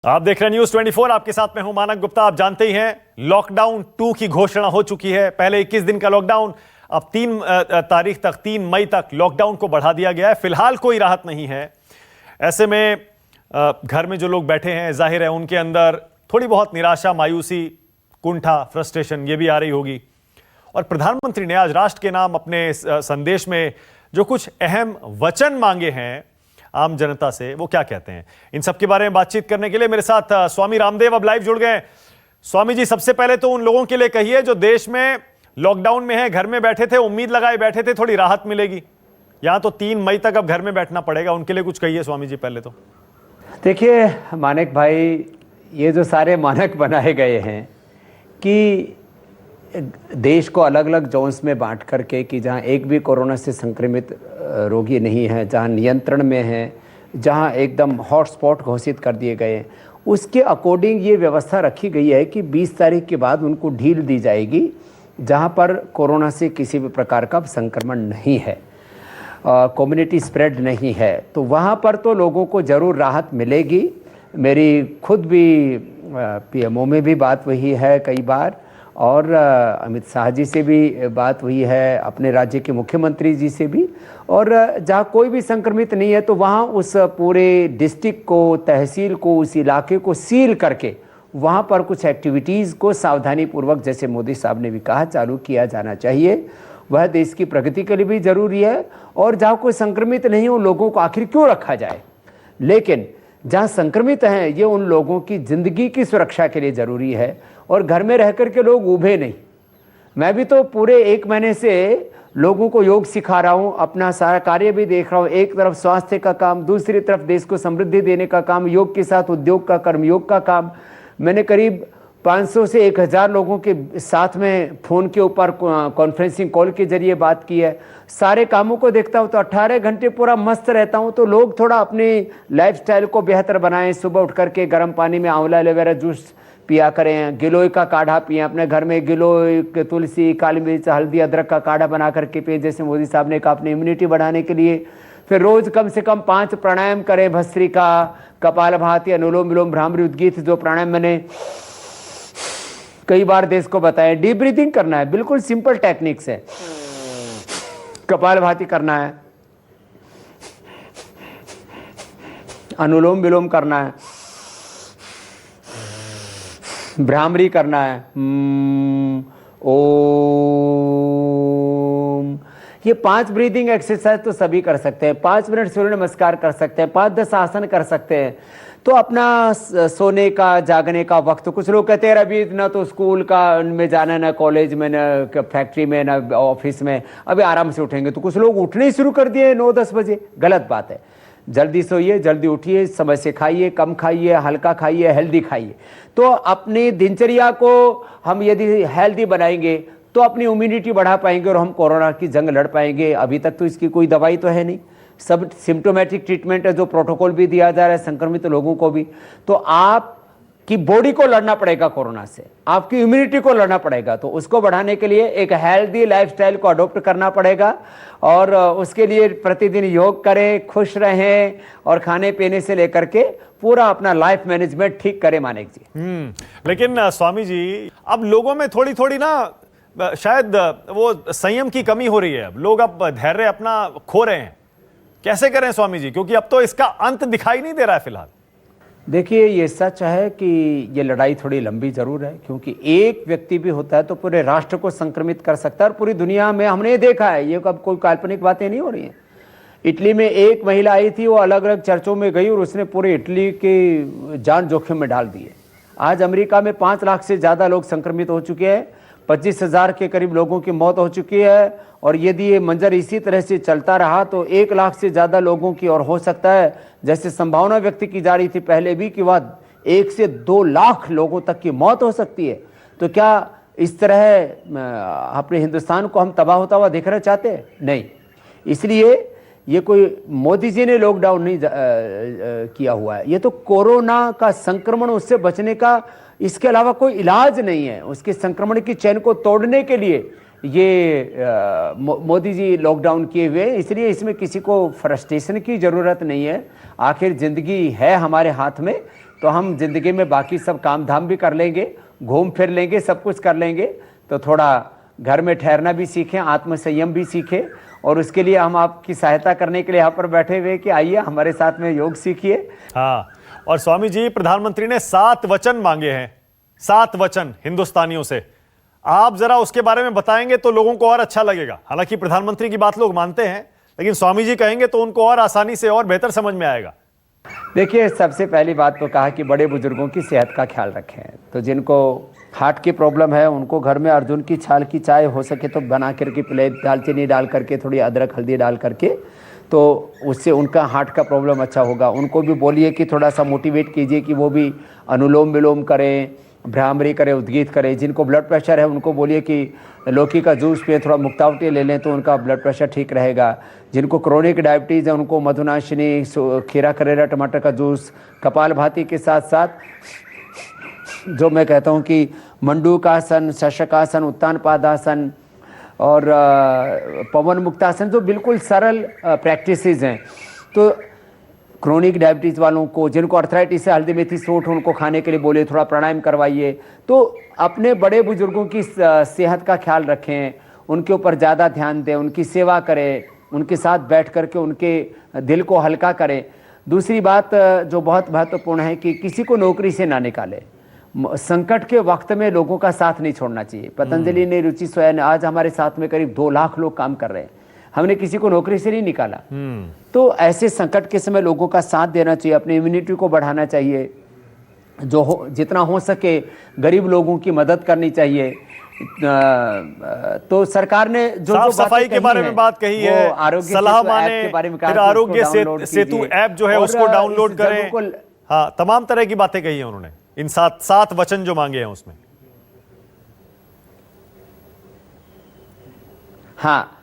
आप देख रहे हैं न्यूज 24। आपके साथ मैं हूं मानक गुप्ता। आप जानते ही हैं लॉकडाउन 2 की घोषणा हो चुकी है। पहले 21 दिन का लॉकडाउन, अब 3 तारीख तक, 3 मई तक लॉकडाउन को बढ़ा दिया गया है। फिलहाल कोई राहत नहीं है। ऐसे में घर में जो लोग बैठे हैं, जाहिर है उनके अंदर थोड़ी बहुत निराशा, मायूसी, कुंठा, फ्रस्ट्रेशन ये भी आ रही होगी। और प्रधानमंत्री ने आज राष्ट्र के नाम अपने संदेश में जो कुछ अहम वचन मांगे हैं आम जनता से, वो क्या कहते हैं, इन सब के बारे में बातचीत करने के लिए मेरे साथ स्वामी रामदेव अब लाइव जुड़ गए। स्वामी जी, सबसे पहले तो उन लोगों के लिए कहिए जो देश में लॉकडाउन में है, घर में बैठे थे, उम्मीद लगाए बैठे थे थोड़ी राहत मिलेगी। यहां तो 3 मई तक अब घर में बैठना पड़ेगा, उनके लिए कुछ कहिए स्वामी जी पहले तो। देखिए मानक भाई, ये जो सारे मानक बनाए गए हैं कि देश को अलग अलग जोन्स में बांट करके कि जहाँ एक भी कोरोना से संक्रमित रोगी नहीं है, जहाँ नियंत्रण में है, जहाँ एकदम हॉटस्पॉट घोषित कर दिए गए हैं, उसके अकॉर्डिंग ये व्यवस्था रखी गई है कि 20 तारीख के बाद उनको ढील दी जाएगी जहाँ पर कोरोना से किसी भी प्रकार का संक्रमण नहीं है, कम्युनिटी स्प्रेड नहीं है, तो वहाँ पर तो लोगों को ज़रूर राहत मिलेगी। मेरी खुद भी पीएमओ में भी बात वही है कई बार, और अमित शाह जी से भी बात हुई है, अपने राज्य के मुख्यमंत्री जी से भी। और जहाँ कोई भी संक्रमित नहीं है तो वहाँ उस पूरे डिस्ट्रिक्ट को, तहसील को, उस इलाके को सील करके वहाँ पर कुछ एक्टिविटीज़ को सावधानीपूर्वक, जैसे मोदी साहब ने भी कहा, चालू किया जाना चाहिए। वह देश की प्रगति के लिए भी ज़रूरी है। और जहाँ कोई संक्रमित नहीं हो, लोगों को आखिर क्यों रखा जाए, लेकिन जहाँ संक्रमित हैं ये उन लोगों की ज़िंदगी की सुरक्षा के लिए ज़रूरी है। और घर में रह कर के लोग उभे नहीं। मैं भी तो पूरे 1 महीने से लोगों को योग सिखा रहा हूँ, अपना सारा कार्य भी देख रहा हूँ। एक तरफ स्वास्थ्य का काम, दूसरी तरफ देश को समृद्धि देने का काम, योग के साथ उद्योग का, कर्मयोग का काम। मैंने करीब 500 से 1000 लोगों के साथ में फ़ोन के ऊपर कॉन्फ्रेंसिंग कॉल के जरिए बात की है। सारे कामों को देखता हूँ तो 18 घंटे पूरा मस्त रहता हूँ। तो लोग थोड़ा अपनी लाइफस्टाइल को बेहतर बनाएं। सुबह उठ करके गर्म पानी में आंवला एलोवेरा जूस पिया करें, गिलोय का काढ़ा पिएं, अपने घर में गिलोय, तुलसी, काली मिर्च, हल्दी, अदरक का काढ़ा बना करके पिए, जैसे मोदी साहब ने कहा, अपनी इम्यूनिटी बढ़ाने के लिए। फिर रोज़ कम से कम 5 प्राणायाम करें, भस्त्रिका, कपालभाति, अनुलोम विलोम, भ्रामरी, उद्गीत, जो प्राणायाम मैंने कई बार देश को बताया। डीप ब्रीथिंग करना है, बिल्कुल सिंपल टेक्निक्स है। कपालभाति करना है, अनुलोम विलोम करना है, भ्रामरी करना है, ओम। ये 5 ब्रीदिंग एक्सरसाइज तो सभी कर सकते हैं। 5 मिनट सूर्य नमस्कार कर सकते हैं, 5-10 आसन कर सकते हैं। तो अपना सोने का, जागने का वक्त, कुछ लोग कहते हैं अभी ना तो स्कूल का में जाना, ना कॉलेज में, ना फैक्ट्री में, ना ऑफिस में, अभी आराम से उठेंगे। तो कुछ लोग उठने ही शुरू कर दिए 9-10 बजे। गलत बात है। जल्दी सोइए, जल्दी उठिए, समय से खाइए, कम खाइए, हल्का खाइए, हेल्दी खाइए। तो अपनी दिनचर्या को हम यदि हेल्दी बनाएंगे तो अपनी इम्यूनिटी बढ़ा पाएंगे और हम कोरोना की जंग लड़ पाएंगे। अभी तक तो इसकी कोई दवाई तो है नहीं, सब सिम्टोमेटिक ट्रीटमेंट है, जो प्रोटोकॉल भी दिया जा रहा है संक्रमित लोगों को भी। तो आपकी बॉडी को लड़ना पड़ेगा कोरोना से, आपकी इम्यूनिटी को लड़ना पड़ेगा। तो उसको बढ़ाने के लिए एक हेल्दी लाइफस्टाइल को अडॉप्ट करना पड़ेगा। और उसके लिए प्रतिदिन योग करें, खुश रहें, और खाने पीने से लेकर के पूरा अपना लाइफ मैनेजमेंट ठीक करें मानिक जी। लेकिन स्वामी जी, अब लोगों में थोड़ी थोड़ी ना शायद वो संयम की कमी हो रही है। अब लोग अब धैर्य अपना खो रहे हैं। कैसे करें स्वामी जी, क्योंकि अब तो इसका अंत दिखाई नहीं दे रहा है फिलहाल। देखिए, ये सच है कि ये लड़ाई थोड़ी लंबी जरूर है, क्योंकि एक व्यक्ति भी होता है तो पूरे राष्ट्र को संक्रमित कर सकता है। और पूरी दुनिया में हमने देखा है, ये अब कोई काल्पनिक बातें नहीं हो रही हैं। इटली में एक महिला आई थी, वो अलग अलग चर्चों में गई और उसने पूरे इटली की जान जोखिम में डाल दी है। आज अमेरिका में 5 लाख से ज़्यादा लोग संक्रमित हो चुके हैं, 25,000 के करीब लोगों की मौत हो चुकी है। और यदि ये मंजर इसी तरह से चलता रहा तो 1 लाख से ज़्यादा लोगों की, और हो सकता है, जैसे संभावना व्यक्त की जा रही थी पहले भी, कि वह 1 से 2 लाख लोगों तक की मौत हो सकती है। तो क्या इस तरह अपने हिंदुस्तान को हम तबाह होता हुआ देखना चाहते हैं? नहीं। इसलिए ये कोई मोदी जी ने लॉकडाउन नहीं किया हुआ है, ये तो कोरोना का संक्रमण, उससे बचने का इसके अलावा कोई इलाज नहीं है। उसके संक्रमण की चेन को तोड़ने के लिए ये मोदी जी लॉकडाउन किए हुए, इसलिए इसमें किसी को फ्रस्ट्रेशन की ज़रूरत नहीं है। आखिर ज़िंदगी है हमारे हाथ में तो हम जिंदगी में बाकी सब काम धाम भी कर लेंगे, घूम फिर लेंगे, सब कुछ कर लेंगे। तो थोड़ा घर में ठहरना भी सीखें, आत्मसंयम भी सीखें, और उसके लिए हम आपकी सहायता करने के लिए यहाँ पर बैठे हुए कि आइए हमारे साथ में योग सीखिए। हाँ, और स्वामी जी, प्रधानमंत्री ने 7 वचन मांगे हैं, 7 वचन हिंदुस्तानियों से। आप जरा उसके बारे में बताएंगे तो लोगों को और अच्छा लगेगा। हालांकि प्रधानमंत्री की बात लोग मानते हैं, लेकिन स्वामी जी कहेंगे तो उनको और आसानी से और बेहतर समझ में आएगा। देखिए, सबसे पहली बात तो कहा कि बड़े बुजुर्गों की सेहत का ख्याल रखें। तो जिनको हार्ट की प्रॉब्लम है उनको घर में अर्जुन की छाल की चाय हो सके तो बना करके पिले, दालचीनी डाल करके, थोड़ी अदरक हल्दी डाल करके, तो उससे उनका हार्ट का प्रॉब्लम अच्छा होगा। उनको भी बोलिए कि थोड़ा सा मोटिवेट कीजिए कि वो भी अनुलोम विलोम करें, भ्रामरी करें, उद्गीत करें। जिनको ब्लड प्रेशर है उनको बोलिए कि लौकी का जूस पिए, थोड़ा मुक्तावटी ले लें तो उनका ब्लड प्रेशर ठीक रहेगा। जिनको क्रोनिक डायबिटीज़ है उनको मधुनाशिनी, खीरा करेला, टमाटर का जूस, कपालभाति के साथ साथ जो मैं कहता हूँ कि मंडूकासन, शशकासन, उत्तान पादासन और पवन मुक्तासन, जो बिल्कुल सरल प्रैक्टिसेस हैं। तो क्रोनिक डायबिटीज़ वालों को, जिनको अर्थराइटिस से हल्दी मेथी सोठ, उनको खाने के लिए बोले, थोड़ा प्राणायाम करवाइए। तो अपने बड़े बुजुर्गों की सेहत का ख्याल रखें, उनके ऊपर ज़्यादा ध्यान दें, उनकी सेवा करें, उनके साथ बैठ करके उनके दिल को हल्का करें। दूसरी बात जो बहुत महत्वपूर्ण है कि किसी को नौकरी से ना निकाले। संकट के वक्त में लोगों का साथ नहीं छोड़ना चाहिए। पतंजलि ने, रुचि सोया ने, आज हमारे साथ में करीब 2 लाख लोग काम कर रहे हैं। हमने किसी को नौकरी से नहीं निकाला। तो ऐसे संकट के समय लोगों का साथ देना चाहिए, अपनी इम्यूनिटी को बढ़ाना चाहिए, जितना हो सके गरीब लोगों की मदद करनी चाहिए। तो सरकार ने जो साफ सफाई के बारे में बात कही है, आरोग्य सलाह माने, फिर आरोग्य सेतु ऐप जो है उसको डाउनलोड करें। हाँ, तमाम तरह की बातें कही है उन्होंने, इन 7 वचन जो मांगे हैं उसमें। हाँ,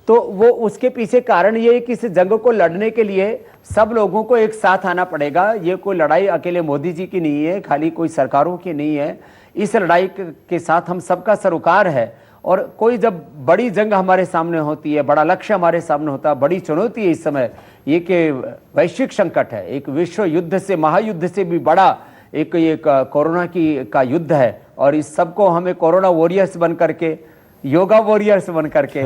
तो वो उसके पीछे कारण ये है कि इस जंग को लड़ने के लिए सब लोगों को एक साथ आना पड़ेगा। ये कोई लड़ाई अकेले मोदी जी की नहीं है, खाली कोई सरकारों की नहीं है। इस लड़ाई के साथ हम सबका सरोकार है। और कोई जब बड़ी जंग हमारे सामने होती है, बड़ा लक्ष्य हमारे सामने होता है, बड़ी चुनौती है इस समय, ये कि वैश्विक संकट है, एक विश्व युद्ध से, महायुद्ध से भी बड़ा एक ये कोरोना का युद्ध है। और इस सबको हमें कोरोना वॉरियर्स बन करके, योगा वॉरियर्स बन करके,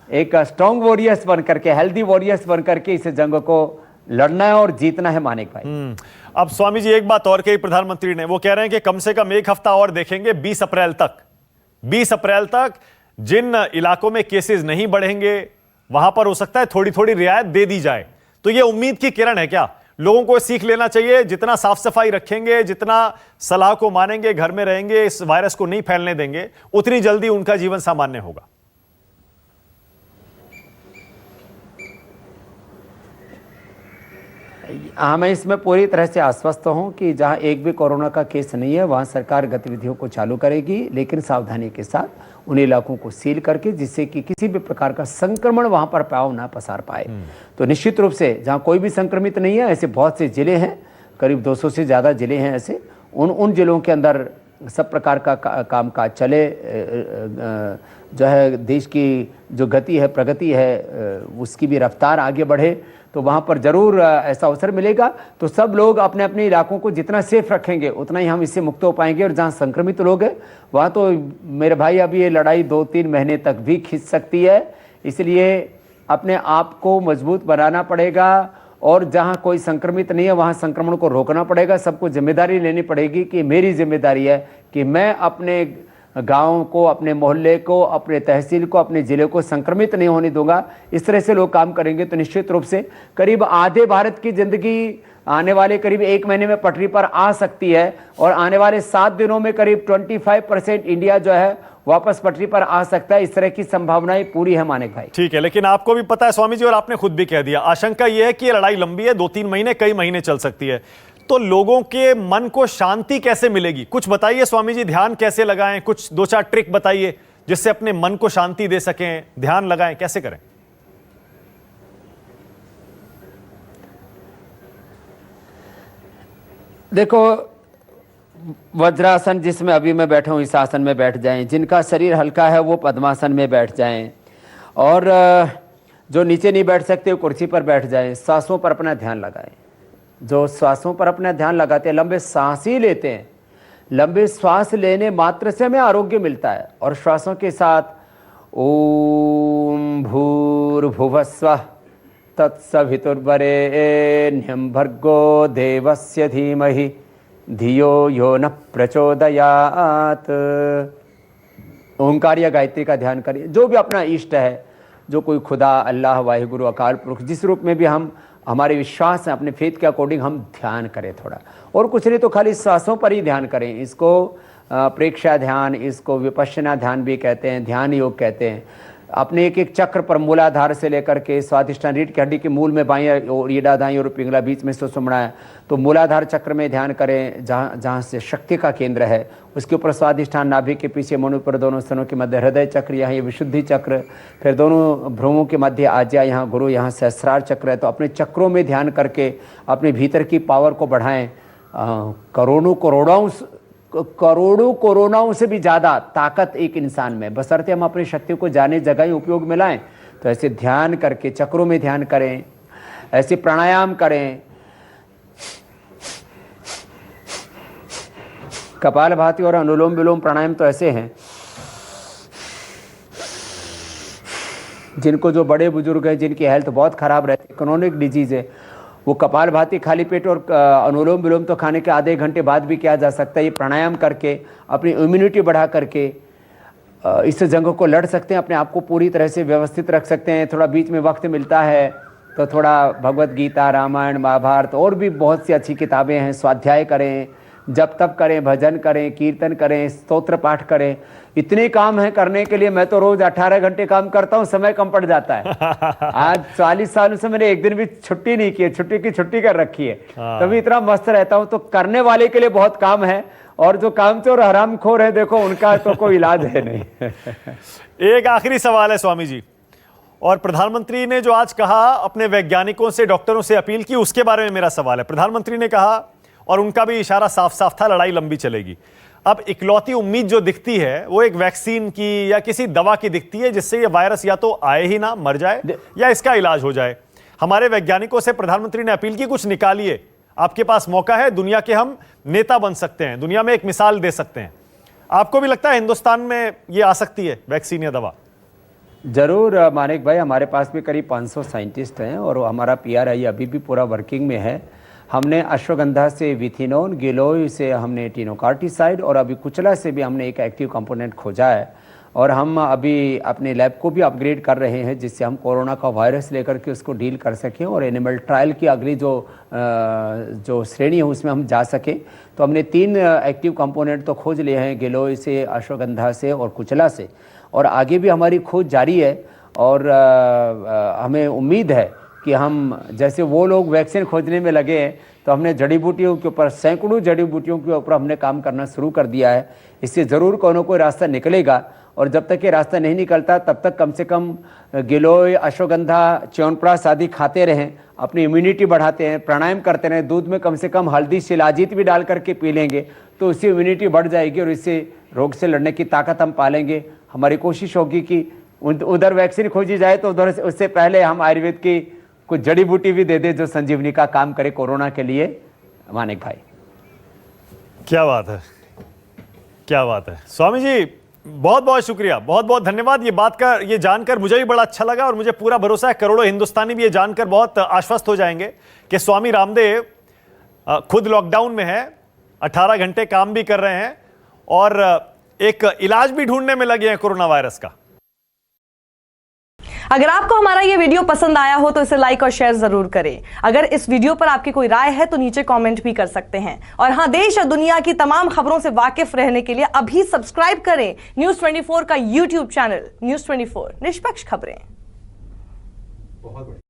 एक स्ट्रॉन्ग वॉरियर्स बन करके, हेल्दी वॉरियर्स बन करके इस जंग को लड़ना है और जीतना है मानिक भाई। अब स्वामी जी एक बात और कही प्रधानमंत्री ने, वो कह रहे हैं कि कम से कम 1 हफ्ता और देखेंगे, 20 अप्रैल तक। 20 अप्रैल तक जिन इलाकों में केसेस नहीं बढ़ेंगे वहां पर हो सकता है थोड़ी थोड़ी रियायत दे दी जाए। तो ये उम्मीद की किरण है क्या? लोगों को सीख लेना चाहिए, जितना साफ सफाई रखेंगे, जितना सलाह को मानेंगे, घर में रहेंगे, इस वायरस को नहीं फैलने देंगे, उतनी जल्दी उनका जीवन सामान्य होगा। हाँ, मैं इसमें पूरी तरह से आश्वस्त हूँ कि जहाँ एक भी कोरोना का केस नहीं है वहाँ सरकार गतिविधियों को चालू करेगी, लेकिन सावधानी के साथ उन इलाकों को सील करके, जिससे कि किसी भी प्रकार का संक्रमण वहाँ पर पाँव ना पसार पाए। तो निश्चित रूप से जहाँ कोई भी संक्रमित नहीं है, ऐसे बहुत से जिले हैं, करीब 200 से ज़्यादा जिले हैं ऐसे, उन जिलों के अंदर सब प्रकार का काम काज चले। जो है देश की जो गति है, प्रगति है, उसकी भी रफ्तार आगे बढ़े, तो वहाँ पर ज़रूर ऐसा अवसर मिलेगा। तो सब लोग अपने अपने इलाकों को जितना सेफ रखेंगे उतना ही हम इससे मुक्त हो पाएंगे। और जहाँ संक्रमित लोग हैं वहाँ तो मेरे भाई अभी ये लड़ाई 2-3 महीने तक भी खींच सकती है। इसलिए अपने आप को मजबूत बनाना पड़ेगा, और जहाँ कोई संक्रमित नहीं है वहाँ संक्रमण को रोकना पड़ेगा। सबको जिम्मेदारी लेनी पड़ेगी कि मेरी जिम्मेदारी है कि मैं अपने गांव को, अपने मोहल्ले को, अपने तहसील को, अपने ज़िले को संक्रमित नहीं होने दूंगा। इस तरह से लोग काम करेंगे तो निश्चित रूप से करीब आधे भारत की ज़िंदगी आने वाले करीब 1 महीने में पटरी पर आ सकती है, और आने वाले 7 दिनों में करीब 25% इंडिया जो है वापस पटरी पर आ सकता है। इस तरह की संभावनाएं पूरी है मानिक भाई। ठीक है, लेकिन आपको भी पता है स्वामी जी, और आपने खुद भी कह दिया, आशंका यह है कि ये लड़ाई लंबी है, 2-3 महीने, कई महीने चल सकती है। तो लोगों के मन को शांति कैसे मिलेगी, कुछ बताइए स्वामी जी। ध्यान कैसे लगाएं, कुछ 2-4 ट्रिक बताइए जिससे अपने मन को शांति दे सकें, ध्यान लगाएं, कैसे करें? देखो, वज्रासन जिसमें अभी मैं बैठा हूँ इस आसन में बैठ जाएं। जिनका शरीर हल्का है वो पद्मासन में बैठ जाएं, और जो नीचे नहीं बैठ सकते वो कुर्सी पर बैठ जाएं। सांसों पर अपना ध्यान लगाएं। जो श्वासों पर अपना ध्यान लगाते हैं, लंबे सांस ही लेते हैं, लंबे श्वास लेने मात्र से हमें आरोग्य मिलता है। और श्वासों के साथ ओम भूर्भुवस्वः तत्सवितुर्वरेण्यं भर्गो देवस्य धीमहि धियो यो न प्रचोदयात्। ओंकार या गायत्री का ध्यान करिए। जो भी अपना इष्ट है, जो कोई खुदा, अल्लाह, वाहिगुरु, अकाल पुरुष, जिस रूप में भी हम हमारे विश्वास है, अपने फेथ के अकॉर्डिंग हम ध्यान करें थोड़ा, और कुछ नहीं तो खाली सांसों पर ही ध्यान करें। इसको प्रेक्षा ध्यान, इसको विपश्यना ध्यान भी कहते हैं, ध्यान योग कहते हैं। अपने एक एक चक्र पर मूलाधार से लेकर के स्वादिष्ठान रीढ़ की हड्डी के मूल में बाईं और रीढ़ा दाईं और पिंगला बीच में सुषुम्ना है, तो मूलाधार चक्र में ध्यान करें, जहाँ से शक्ति का केंद्र है। उसके ऊपर स्वादिष्ठान नाभि के पीछे मणि पर दोनों स्तनों के मध्य हृदय चक्र, यहाँ ये विशुद्धि चक्र, फिर दोनों भ्रूमों के मध्य आज्या, यहाँ गुरु, यहाँ सहस्रार चक्र है। तो अपने चक्रों में ध्यान करके अपने भीतर की पावर को बढ़ाएं। करोड़ों कोरोनाओं से भी ज़्यादा ताकत एक इंसान में, बशर्ते हम अपनी शक्ति को जाने जगह ही उपयोग में लाएं। तो ऐसे ध्यान करके चक्रों में ध्यान करें, ऐसे प्राणायाम करें। कपालभाति और अनुलोम विलोम प्राणायाम तो ऐसे हैं जिनको, जो बड़े बुजुर्ग हैं जिनकी हेल्थ बहुत ख़राब रहती है, क्रोनिक डिजीज़ है, वो कपालभाति खाली पेट और अनुलोम विलोम तो खाने के आधे घंटे बाद भी किया जा सकता है। ये प्राणायाम करके अपनी इम्यूनिटी बढ़ा करके इस जंग को लड़ सकते हैं, अपने आप को पूरी तरह से व्यवस्थित रख सकते हैं। थोड़ा बीच में वक्त मिलता है तो थोड़ा भगवत गीता, रामायण, महाभारत और भी बहुत सी अच्छी किताबें हैं, स्वाध्याय करें, जप तप करें, भजन करें, कीर्तन करें, स्तोत्र पाठ करें। इतने काम है करने के लिए। मैं तो रोज 18 घंटे काम करता हूँ, समय कम पड़ जाता है। आज 40 सालों से मैंने एक दिन भी छुट्टी नहीं की है, छुट्टी की छुट्टी कर रखी है, तभी इतना मस्त रहता हूँ। तो करने वाले के लिए बहुत काम है, और जो कामचोर हरामखोर है, देखो उनका तो कोई इलाज है नहीं। एक आखिरी सवाल है स्वामी जी, और प्रधानमंत्री ने जो आज कहा, अपने वैज्ञानिकों से, डॉक्टरों से अपील की, उसके बारे में मेरा सवाल है। प्रधानमंत्री ने कहा, और उनका भी इशारा साफ साफ था, लड़ाई लंबी चलेगी। अब इकलौती उम्मीद जो दिखती है वो एक वैक्सीन की या किसी दवा की दिखती है, जिससे ये वायरस या तो आए ही ना, मर जाए, या इसका इलाज हो जाए। हमारे वैज्ञानिकों से प्रधानमंत्री ने अपील की, कुछ निकालिए, आपके पास मौका है, दुनिया के हम नेता बन सकते हैं, दुनिया में एक मिसाल दे सकते हैं। आपको भी लगता है हिंदुस्तान में ये आ सकती है वैक्सीन या दवा? जरूर मानिक भाई, हमारे पास भी करीब 500 साइंटिस्ट हैं, और हमारा PRI अभी भी पूरा वर्किंग में है। हमने अश्वगंधा से विथिनोन, गिलोय से हमने टिनोकार्टिसाइड, और अभी कुचला से भी हमने एक एक्टिव कंपोनेंट खोजा है। और हम अभी अपने लैब को भी अपग्रेड कर रहे हैं, जिससे हम कोरोना का वायरस लेकर के उसको डील कर सकें, और एनिमल ट्रायल की अगली जो श्रेणी है उसमें हम जा सकें। तो हमने 3 एक्टिव कंपोनेंट तो खोज लिए हैं, गिलोय से, अश्वगंधा से और कुचला से, और आगे भी हमारी खोज जारी है। और हमें उम्मीद है कि हम, जैसे वो लोग वैक्सीन खोजने में लगे हैं, तो हमने जड़ी बूटियों के ऊपर, सैकड़ों जड़ी बूटियों के ऊपर हमने काम करना शुरू कर दिया है। इससे ज़रूर कोई ना कोई रास्ता निकलेगा, और जब तक ये रास्ता नहीं निकलता तब तक कम से कम गिलोय, अश्वगंधा, च्यवनप्राश आदि खाते रहें, अपनी इम्यूनिटी बढ़ाते हैं, प्राणायाम करते रहें, दूध में कम से कम हल्दी, शिलाजीत भी डाल करके पी लेंगे, तो उससे इम्यूनिटी बढ़ जाएगी, और इससे रोग से लड़ने की ताकत हम पालेंगे। हमारी कोशिश होगी कि उधर वैक्सीन खोजी जाए, तो उधर उससे पहले हम आयुर्वेद की कुछ जड़ी बूटी भी दे दे जो संजीवनी का काम करे कोरोना के लिए। मानिक भाई, क्या बात है, क्या बात है। स्वामी जी, बहुत बहुत शुक्रिया, बहुत बहुत धन्यवाद। ये जानकर मुझे भी बड़ा अच्छा लगा, और मुझे पूरा भरोसा है करोड़ों हिंदुस्तानी भी ये जानकर बहुत आश्वस्त हो जाएंगे कि स्वामी रामदेव खुद लॉकडाउन में है, 18 घंटे काम भी कर रहे हैं, और एक इलाज भी ढूंढने में लगे हैं कोरोना वायरस का। अगर आपको हमारा ये वीडियो पसंद आया हो तो इसे लाइक और शेयर जरूर करें। अगर इस वीडियो पर आपकी कोई राय है तो नीचे कमेंट भी कर सकते हैं। और हां, देश और दुनिया की तमाम खबरों से वाकिफ रहने के लिए अभी सब्सक्राइब करें न्यूज़ 24 का YouTube चैनल। न्यूज़ 24, निष्पक्ष खबरें। बहुत बढ़िया।